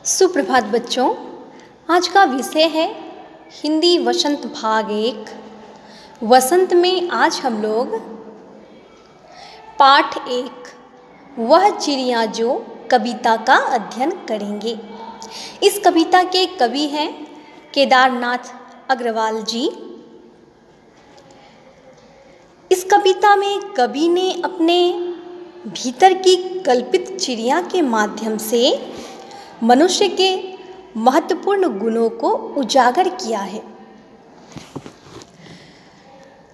सुप्रभात बच्चों। आज का विषय है हिंदी वसंत भाग 1। वसंत में आज हम लोग पाठ 1 वह चिड़िया जो कविता का अध्ययन करेंगे। इस कविता के कवि हैं केदारनाथ अग्रवाल जी। इस कविता में कवि ने अपने भीतर की कल्पित चिड़िया के माध्यम से मनुष्य के महत्वपूर्ण गुणों को उजागर किया है।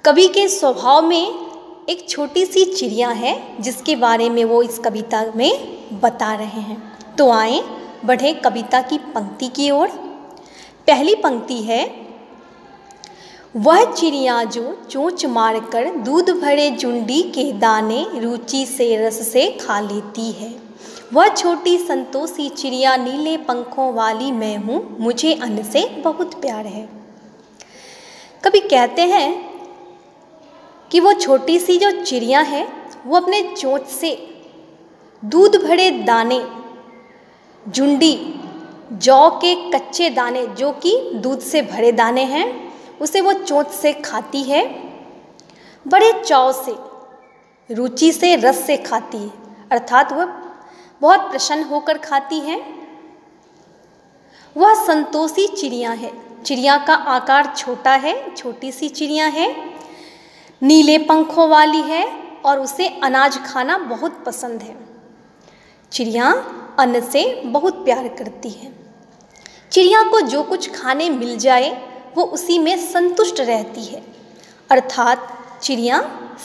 कवि के स्वभाव में एक छोटी सी चिड़िया है जिसके बारे में वो इस कविता में बता रहे हैं। तो आए बढ़े कविता की पंक्ति की ओर। पहली पंक्ति है, वह चिड़िया जो चोंच मारकर दूध भरे जुंडी के दाने रुचि से रस से खा लेती है। वह छोटी संतोषी चिड़िया नीले पंखों वाली मैं हूँ, मुझे अन्न से बहुत प्यार है। कभी कहते हैं कि वो छोटी सी जो चिड़िया है वो अपने चोंच से दूध भरे दाने, जुंडी, जौ के कच्चे दाने जो कि दूध से भरे दाने हैं, उसे वो चोंच से खाती है। बड़े चाव से, रुचि से, रस से खाती है, अर्थात वह बहुत प्रसन्न होकर खाती है। वह संतोषी चिड़िया है। चिड़िया का आकार छोटा है, छोटी सी चिड़िया है, नीले पंखों वाली है और उसे अनाज खाना बहुत पसंद है। चिड़िया अन्न से बहुत प्यार करती है। चिड़िया को जो कुछ खाने मिल जाए वो उसी में संतुष्ट रहती है, अर्थात चिड़िया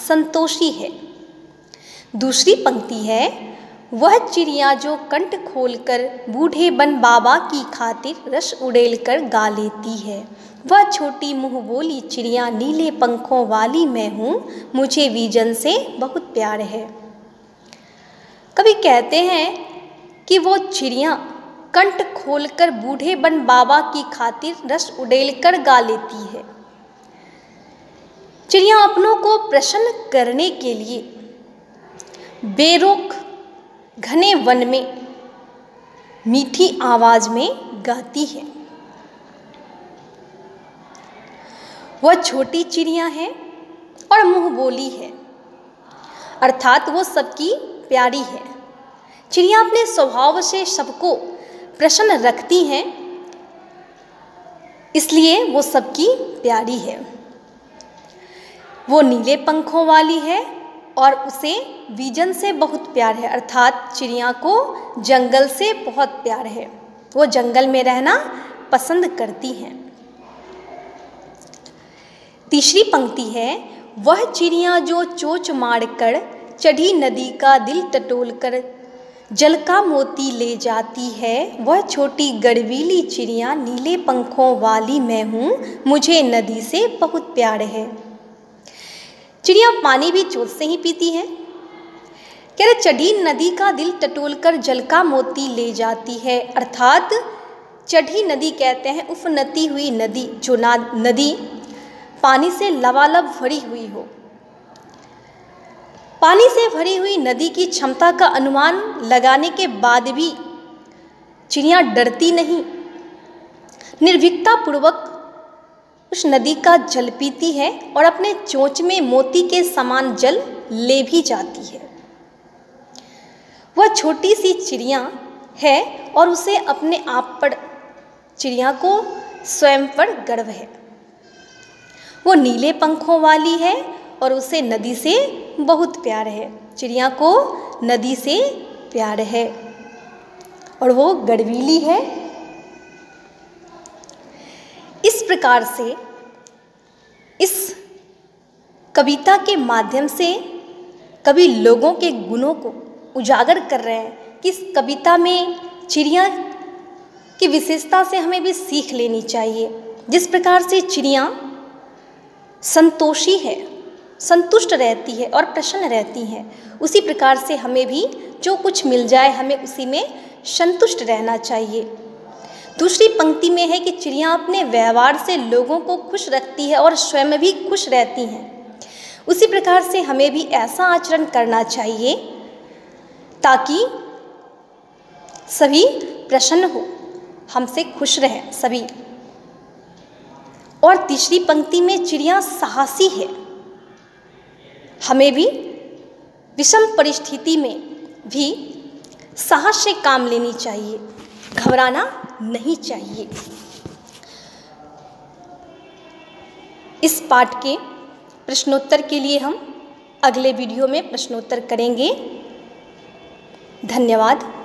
संतोषी है। दूसरी पंक्ति है, वह चिड़िया जो कंठ खोलकर बूढ़े बन बाबा की खातिर रस उड़ेल कर गा लेती है। वह छोटी मुँह बोली चिड़िया नीले पंखों वाली मैं हूँ, मुझे विजन से बहुत प्यार है। कभी कहते हैं कि वो चिड़िया कंठ खोलकर बूढ़े बन बाबा की खातिर रस उड़ेल कर गा लेती है। चिड़िया अपनों को प्रसन्न करने के लिए बेरोक घने वन में मीठी आवाज में गाती है। वह छोटी चिड़िया है और मुंह बोली है, अर्थात वो सबकी प्यारी है। चिड़िया अपने स्वभाव से सबको प्रसन्न रखती हैं, इसलिए वो सबकी प्यारी है। वो नीले पंखों वाली है और उसे विजन से बहुत प्यार है, अर्थात चिड़िया को जंगल से बहुत प्यार है। वो जंगल में रहना पसंद करती हैं। तीसरी पंक्ति है, वह चिड़िया जो चोंच मारकर चढ़ी नदी का दिल टटोलकर जल का मोती ले जाती है। वह छोटी गड़बीली चिड़िया नीले पंखों वाली मैं हूँ, मुझे नदी से बहुत प्यार है। चिड़िया पानी भी चोंच से ही पीती है। कह रहे चढ़ी नदी का दिल टटोलकर जल का मोती ले जाती है, अर्थात चढ़ी नदी कहते हैं उफनती हुई नदी, जो नदी पानी से लबालब भरी हुई हो। पानी से भरी हुई नदी की क्षमता का अनुमान लगाने के बाद भी चिड़िया डरती नहीं, निर्भीकता पूर्वक उस नदी का जल पीती है और अपने चोंच में मोती के समान जल ले भी जाती है। वह छोटी सी चिड़िया है और उसे अपने आप पर, चिड़िया को स्वयं पर गर्व है। वो नीले पंखों वाली है और उसे नदी से बहुत प्यार है। चिड़िया को नदी से प्यार है और वो गड़बीली है। इस प्रकार से इस कविता के माध्यम से कवि लोगों के गुणों को उजागर कर रहे हैं कि इस कविता में चिड़िया की विशेषता से हमें भी सीख लेनी चाहिए। जिस प्रकार से चिड़िया संतोषी है, संतुष्ट रहती है और प्रसन्न रहती हैं, उसी प्रकार से हमें भी जो कुछ मिल जाए हमें उसी में संतुष्ट रहना चाहिए। दूसरी पंक्ति में है कि चिड़िया अपने व्यवहार से लोगों को खुश रखती है और स्वयं भी खुश रहती हैं। उसी प्रकार से हमें भी ऐसा आचरण करना चाहिए ताकि सभी प्रसन्न हो। हमसे खुश रहें सभी। और तीसरी पंक्ति में चिड़िया साहसी है, हमें भी विषम परिस्थिति में भी साहस से काम लेनी चाहिए, घबराना नहीं चाहिए। इस पाठ के प्रश्नोत्तर के लिए हम अगले वीडियो में प्रश्नोत्तर करेंगे। धन्यवाद।